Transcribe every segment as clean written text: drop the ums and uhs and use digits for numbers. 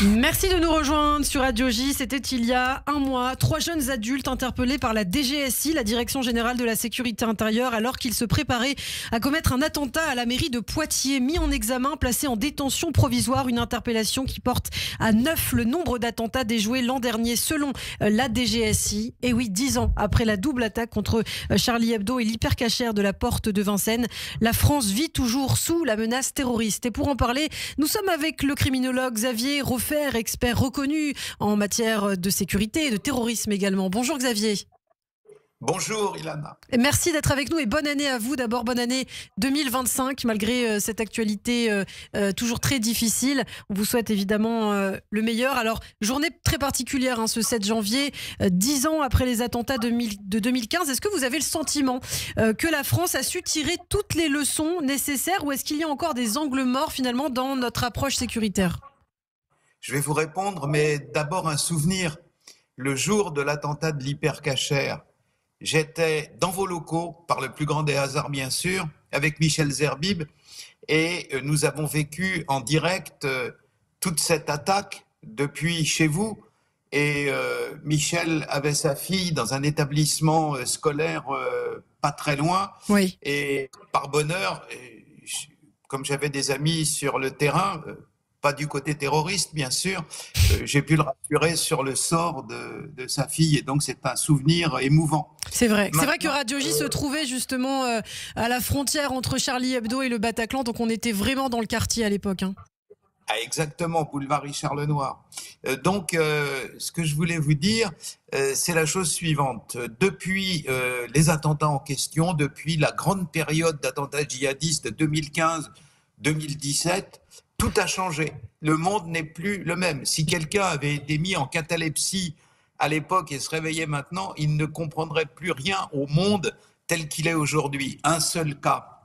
Merci de nous rejoindre sur Radio J. C'était il y a un mois. 3 jeunes adultes interpellés par la DGSI, la Direction Générale de la Sécurité Intérieure, alors qu'ils se préparaient à commettre un attentat à la mairie de Poitiers. Mis en examen, placés en détention provisoire, une interpellation qui porte à 9 le nombre d'attentats déjoués l'an dernier selon la DGSI. Et oui, 10 ans après la double attaque contre Charlie Hebdo et l'hypercachère de la Porte de Vincennes, la France vit toujours sous la menace terroriste. Et pour en parler, nous sommes avec le criminologue Xavier Roffer, expert reconnu en matière de sécurité et de terrorisme également. Bonjour Xavier. Bonjour Ilana. Merci d'être avec nous et bonne année à vous. D'abord, bonne année 2025, malgré cette actualité toujours très difficile. On vous souhaite évidemment le meilleur. Alors, journée très particulière, ce 7 janvier, 10 ans après les attentats de 2015. Est-ce que vous avez le sentiment que la France a su tirer toutes les leçons nécessaires ou est-ce qu'il y a encore des angles morts finalement dans notre approche sécuritaire ? Je vais vous répondre, mais d'abord un souvenir. Le jour de l'attentat de l'hypercachère, j'étais dans vos locaux, par le plus grand des hasards bien sûr, avec Michel Zerbib, et nous avons vécu en direct toute cette attaque depuis chez vous. Et Michel avait sa fille dans un établissement scolaire pas très loin. Oui. Et par bonheur, comme j'avais des amis sur le terrain, pas du côté terroriste, bien sûr, j'ai pu le rassurer sur le sort de sa fille. Et donc, c'est un souvenir émouvant. C'est vrai. C'est vrai que Radio J se trouvait justement à la frontière entre Charlie Hebdo et le Bataclan. Donc, on était vraiment dans le quartier à l'époque. Ah, exactement, boulevard Richard Lenoir. Donc, ce que je voulais vous dire, c'est la chose suivante. Depuis les attentats en question, depuis la grande période d'attentats djihadistes de 2015-2017, tout a changé. Le monde n'est plus le même. Si quelqu'un avait été mis en catalepsie à l'époque et se réveillait maintenant, il ne comprendrait plus rien au monde tel qu'il est aujourd'hui. Un seul cas.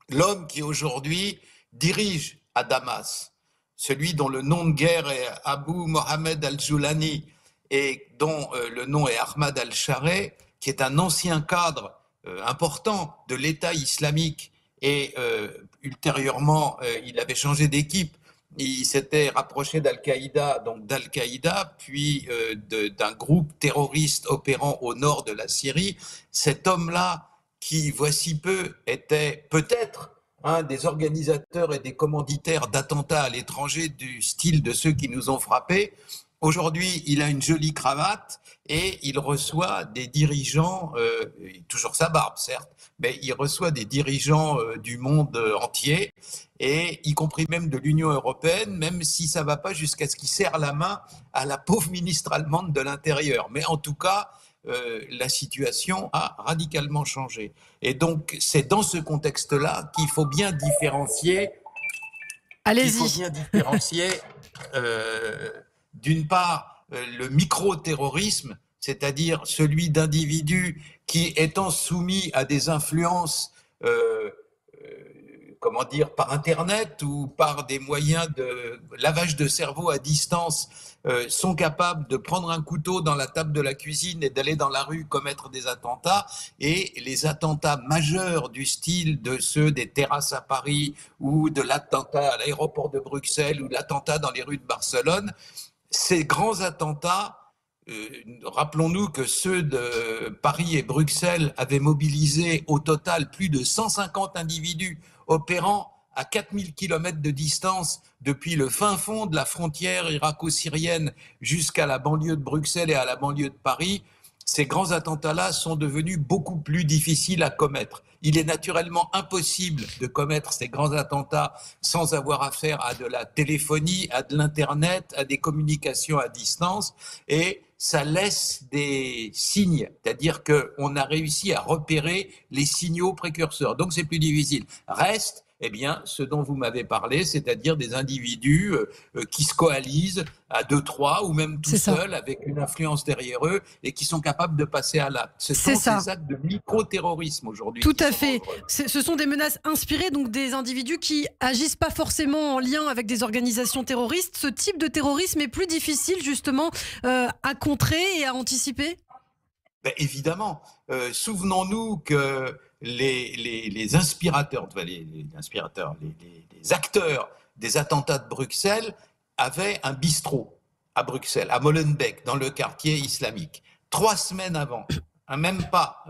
L'homme qui aujourd'hui dirige à Damas, celui dont le nom de guerre est Abu Mohamed al-Joulani et dont le nom est Ahmad al-Shareh, qui est un ancien cadre important de l'État islamique et ultérieurement, il avait changé d'équipe. Il s'était rapproché d'Al-Qaïda, puis d'un groupe terroriste opérant au nord de la Syrie. Cet homme-là, qui voici peu était peut-être un des organisateurs et des commanditaires d'attentats à l'étranger du style de ceux qui nous ont frappés, aujourd'hui, il a une jolie cravate et il reçoit des dirigeants, toujours sa barbe certes, mais il reçoit des dirigeants du monde entier, et y compris même de l'Union européenne, même si ça ne va pas jusqu'à ce qu'il serre la main à la pauvre ministre allemande de l'Intérieur. Mais en tout cas, la situation a radicalement changé. Et donc, c'est dans ce contexte-là qu'il faut bien différencier. Allez-y. D'une part, le micro-terrorisme, c'est-à-dire celui d'individus qui, étant soumis à des influences, par Internet ou par des moyens de lavage de cerveau à distance, sont capables de prendre un couteau dans la table de la cuisine et d'aller dans la rue commettre des attentats. Et les attentats majeurs du style de ceux des terrasses à Paris ou de l'attentat à l'aéroport de Bruxelles ou de l'attentat dans les rues de Barcelone, ces grands attentats, rappelons-nous que ceux de Paris et Bruxelles avaient mobilisé au total plus de 150 individus opérant à 4000 km de distance depuis le fin fond de la frontière irako-syrienne jusqu'à la banlieue de Bruxelles et à la banlieue de Paris. Ces grands attentats-là sont devenus beaucoup plus difficiles à commettre. Il est naturellement impossible de commettre ces grands attentats sans avoir affaire à de la téléphonie, à de l'Internet, à des communications à distance, et ça laisse des signes, c'est-à-dire qu'on a réussi à repérer les signaux précurseurs. Donc c'est plus difficile. Reste ce dont vous m'avez parlé, c'est-à-dire des individus qui se coalisent à 2-3 ou même tout seuls avec une influence derrière eux et qui sont capables de passer à l'acte. Ce sont des actes de micro-terrorisme aujourd'hui. Tout à fait. Ce sont des menaces inspirées, donc des individus qui agissent pas forcément en lien avec des organisations terroristes. Ce type de terrorisme est plus difficile justement à contrer et à anticiper ? Évidemment. Souvenons-nous que les inspirateurs, les acteurs des attentats de Bruxelles avait un bistrot à Bruxelles, à Molenbeek, dans le quartier islamique. 3 semaines avant, même pas,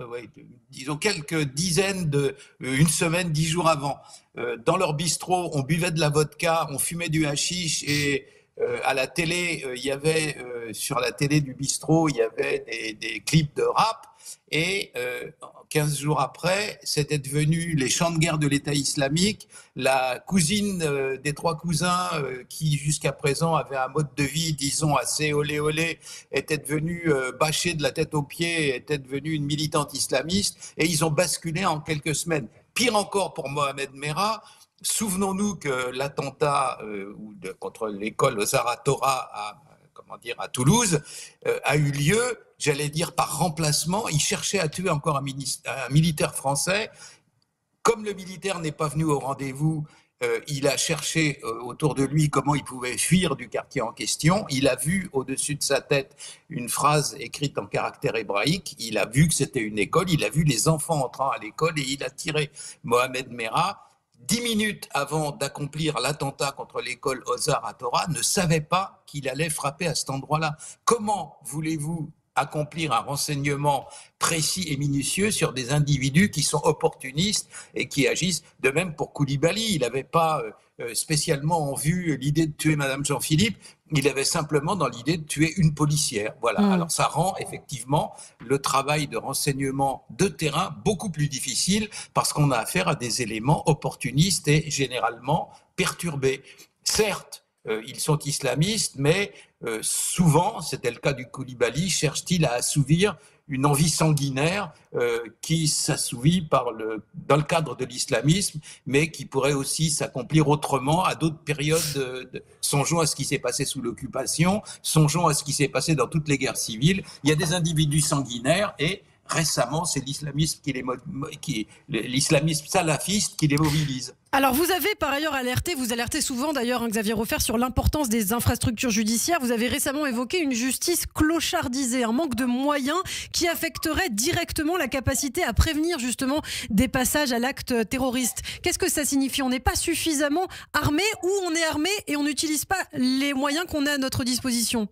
disons quelques dizaines une semaine, 10 jours avant, dans leur bistrot, on buvait de la vodka, on fumait du hashish et à la télé, il y avait sur la télé du bistrot, il y avait des clips de rap. Et 15 jours après, c'était devenu les chants de guerre de l'État islamique. La cousine des 3 cousins qui jusqu'à présent avait un mode de vie, disons, assez olé olé, était devenue bâchée de la tête aux pieds, était devenue une militante islamiste. Et ils ont basculé en quelques semaines. Pire encore pour Mohamed Merah. Souvenons-nous que l'attentat contre l'école Ozar Torah à Toulouse a eu lieu, j'allais dire par remplacement. Il cherchait à tuer encore un militaire français. Comme le militaire n'est pas venu au rendez-vous, il a cherché autour de lui comment il pouvait fuir du quartier en question. Il a vu au-dessus de sa tête une phrase écrite en caractère hébraïque. Il a vu que c'était une école. Il a vu les enfants entrant à l'école et il a tiré Mohamed Merah. 10 minutes avant d'accomplir l'attentat contre l'école Ozar Torah, ne savait pas qu'il allait frapper à cet endroit-là. Comment voulez-vous accomplir un renseignement précis et minutieux sur des individus qui sont opportunistes et qui agissent? De même pour Koulibaly, il n'avait pas spécialement en vue l'idée de tuer Madame Jean-Philippe, il avait simplement dans l'idée de tuer une policière. Voilà. Alors ça rend effectivement le travail de renseignement de terrain beaucoup plus difficile parce qu'on a affaire à des éléments opportunistes et généralement perturbés. Certes, ils sont islamistes, mais souvent, c'était le cas du Koulibaly, cherche-t-il à assouvir une envie sanguinaire qui s'assouvit dans le cadre de l'islamisme, mais qui pourrait aussi s'accomplir autrement à d'autres périodes. Songeons à ce qui s'est passé sous l'occupation, songeons à ce qui s'est passé dans toutes les guerres civiles. Il y a des individus sanguinaires et récemment, c'est l'islamisme l'islamisme salafiste qui les mobilise. Alors vous avez par ailleurs vous alertez souvent d'ailleurs, Xavier Roffer, sur l'importance des infrastructures judiciaires. Vous avez récemment évoqué une justice clochardisée, un manque de moyens qui affecterait directement la capacité à prévenir justement des passages à l'acte terroriste. Qu'est-ce que ça signifie? On n'est pas suffisamment armé ou on est armé et on n'utilise pas les moyens qu'on a à notre disposition?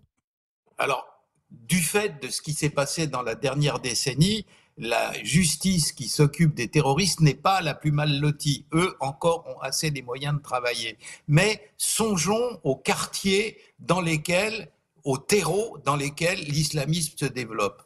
Alors, du fait de ce qui s'est passé dans la dernière décennie, la justice qui s'occupe des terroristes n'est pas la plus mal lotie. Eux encore ont assez les moyens de travailler. Mais songeons aux quartiers aux terreaux dans lesquels l'islamisme se développe.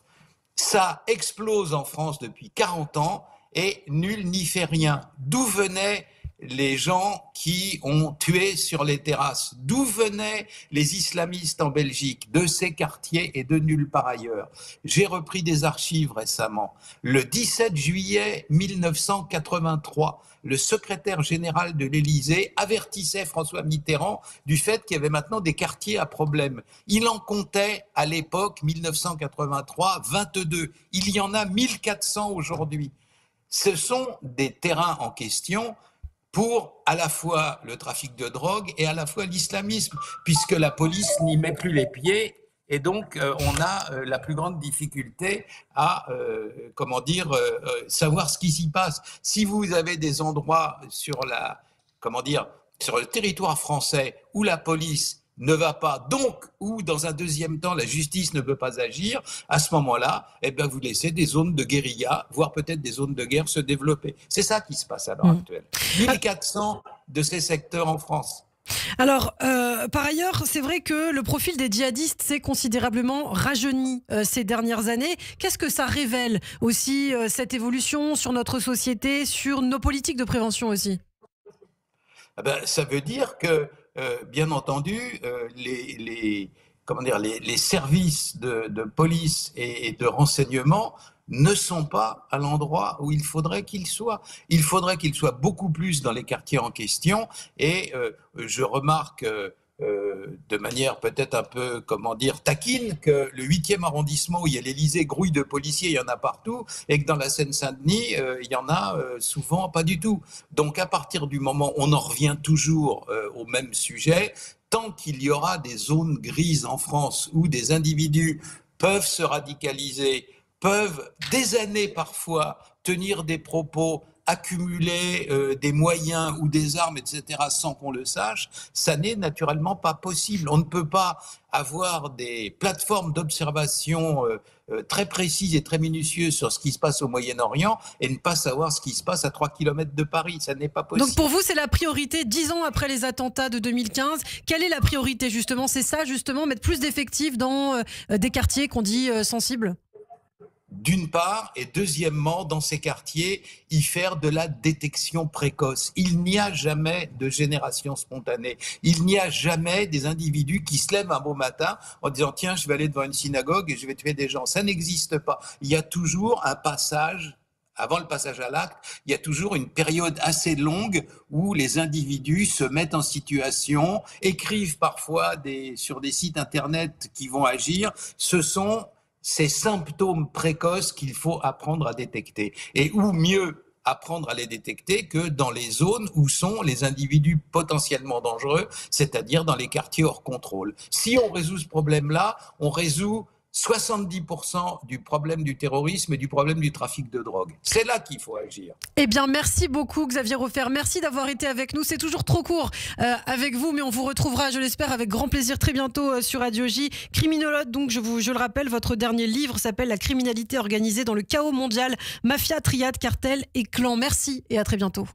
Ça explose en France depuis 40 ans et nul n'y fait rien. D'où venaient les gens qui ont tué sur les terrasses? D'où venaient les islamistes en Belgique? De ces quartiers et de nulle part ailleurs. J'ai repris des archives récemment. Le 17 juillet 1983, le secrétaire général de l'Élysée avertissait François Mitterrand du fait qu'il y avait maintenant des quartiers à problème. Il en comptait à l'époque, 1983, 22. Il y en a 1400 aujourd'hui. Ce sont des terrains en question pour à la fois le trafic de drogue et à la fois l'islamisme, puisque la police n'y met plus les pieds et donc on a la plus grande difficulté à savoir ce qui s'y passe. Si vous avez des endroits sur le territoire français où la police ne va pas, donc où dans un deuxième temps la justice ne peut pas agir, à ce moment-là, vous laissez des zones de guérilla, voire peut-être des zones de guerre se développer. C'est ça qui se passe à l'heure actuelle. 1400 de ces secteurs en France. Alors, par ailleurs, c'est vrai que le profil des djihadistes s'est considérablement rajeuni ces dernières années. Qu'est-ce que ça révèle aussi, cette évolution sur notre société, sur nos politiques de prévention aussi? Ça veut dire que bien entendu, les services de police et de renseignement ne sont pas à l'endroit où il faudrait qu'ils soient. Il faudrait qu'ils soient beaucoup plus dans les quartiers en question. Et je remarque de manière peut-être un peu, taquine, que le 8e arrondissement où il y a l'Élysée grouille de policiers, il y en a partout, et que dans la Seine-Saint-Denis, il y en a souvent pas du tout. Donc à partir du moment où on en revient toujours au même sujet, tant qu'il y aura des zones grises en France où des individus peuvent se radicaliser, peuvent des années parfois tenir des propos accumuler des moyens ou des armes, etc., sans qu'on le sache, ça n'est naturellement pas possible. On ne peut pas avoir des plateformes d'observation très précises et très minutieuses sur ce qui se passe au Moyen-Orient et ne pas savoir ce qui se passe à 3 kilomètres de Paris. Ça n'est pas possible. Donc pour vous, c'est la priorité, 10 ans après les attentats de 2015. Quelle est la priorité justement? C'est ça justement, mettre plus d'effectifs dans des quartiers qu'on dit sensibles? D'une part, et deuxièmement, dans ces quartiers, y faire de la détection précoce. Il n'y a jamais de génération spontanée. Il n'y a jamais des individus qui se lèvent un beau matin en disant « Tiens, je vais aller devant une synagogue et je vais tuer des gens ». Ça n'existe pas. Il y a toujours un passage. Avant le passage à l'acte, il y a toujours une période assez longue où les individus se mettent en situation, écrivent parfois sur des sites internet qui vont agir. Ce sont ces symptômes précoces qu'il faut apprendre à détecter. Et où mieux apprendre à les détecter que dans les zones où sont les individus potentiellement dangereux, c'est-à-dire dans les quartiers hors contrôle. Si on résout ce problème-là, on résout 70% du problème du terrorisme et du problème du trafic de drogue. C'est là qu'il faut agir. Eh bien, merci beaucoup Xavier Roffer. Merci d'avoir été avec nous. C'est toujours trop court avec vous, mais on vous retrouvera, je l'espère, avec grand plaisir très bientôt sur Radio J. Criminologue, donc je le rappelle, votre dernier livre s'appelle « La criminalité organisée dans le chaos mondial, mafia, triade, cartel et clan ». Merci et à très bientôt.